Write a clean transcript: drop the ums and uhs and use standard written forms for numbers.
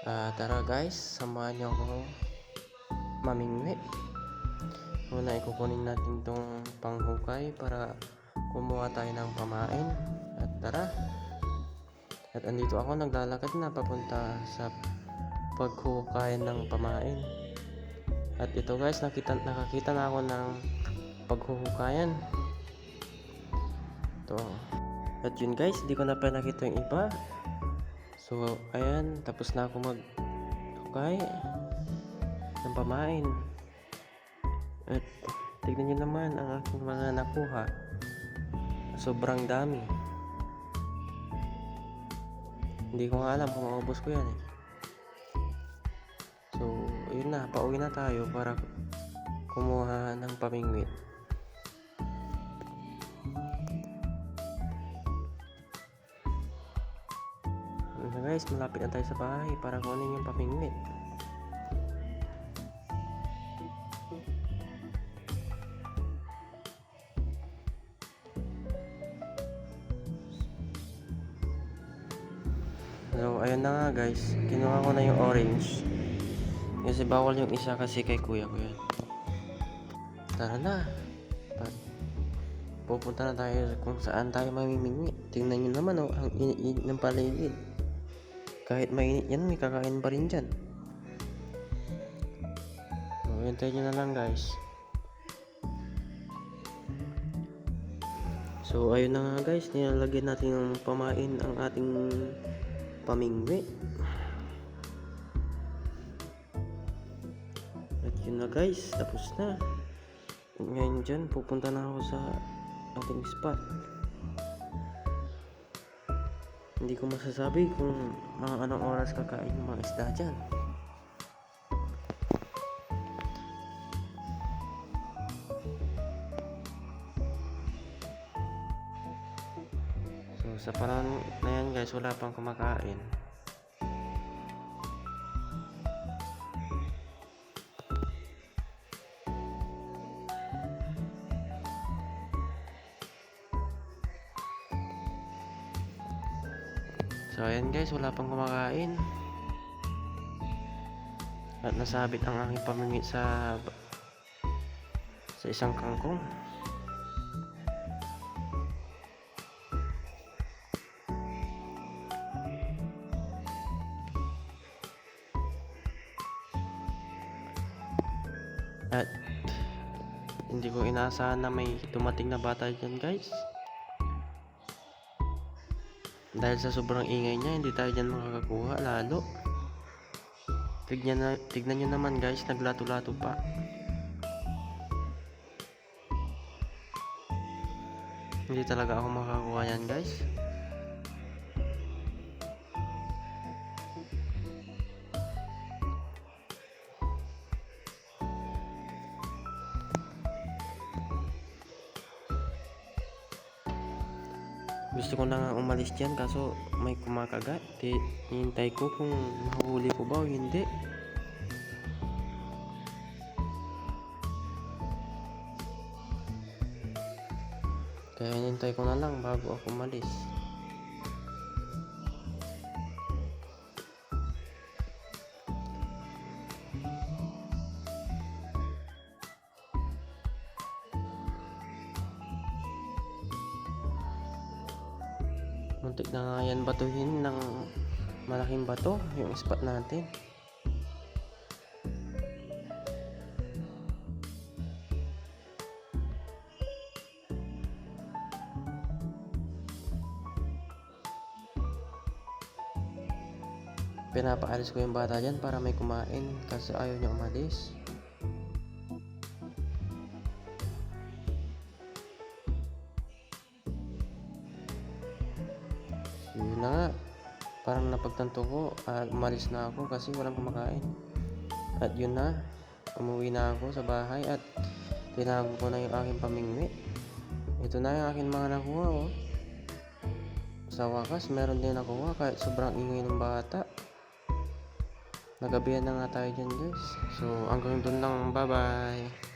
Tara guys, samahan niyo ako mamingwi. Una ikukunin natin tong panghukay para kumuha tayo ng pamain. At tara. At andito ako naglalakad na papunta sa paghukay ng pamain. At ito guys, nakakita na ako ng paghuhukayan. Ito. At yun guys, di ko na pa nakita yung iba. So ayan, tapos na ako maghukay ng pamain. At tignan nyo naman ang aking mga nakuha. Sobrang dami. Hindi ko nga alam kung maubos ko yan eh. So yun na, pauwi na tayo para kumuha ng pamingwit. Guys, malapit na tayo sa bahay para kunin yung pamingwit. So ayun na nga guys, kinuha ko na yung orange kasi bawal yung isa kasi kay kuya ko yan. Tara na, pupunta na tayo kung saan tayo mamimingwit. Tingnan nyo naman oh, ang init ng paligid. Kahit mainit yan, may kakain pa rin dyan. So, hintayin nyo na lang guys. So, ayun na nga guys. Nilalagyan natin ng pamain ang ating pamingwi. At yun na guys, tapos na. At ngayon dyan, pupunta na ako sa ating spot. Hindi ko masasabi kung mga anong oras kakain yung mga isda dyan. So sa panahon na yan guys, wala pang kumakain. So ayan guys, wala pang kumakain. At nasabit ang aking pamingwit sa isang kangkong. At hindi ko inaasahan na may dumating na bata dyan guys. Dahil sa sobrang ingay niya, hindi tayo dyan makakakuha lalo. Tignan nyo naman guys, naglato-lato pa. Hindi talaga ako makakuha yan guys. Gusto ko na nga umalis dyan kaso may kumakagat. Hintay ko kung mahuli ko ba o hindi. Kaya hintay ko na lang bago ako umalis. Muntik na nga yan batuhin ng malaking bato yung spot natin. Pinapaalis ko yung bata dyan para may kumain kasi ayaw niya umalis. Yun na nga, parang napagtanto ko at umalis na ako kasi walang kumakain. At yun na, umuwi na ako sa bahay at tinago ko na yung aking pamingwi. Ito na yung aking mga nakuha oh. Sa wakas meron din nakuha kahit sobrang ingay ng bata. Nagabihan na nga tayo dyan guys. So hanggang doon lang, bye bye.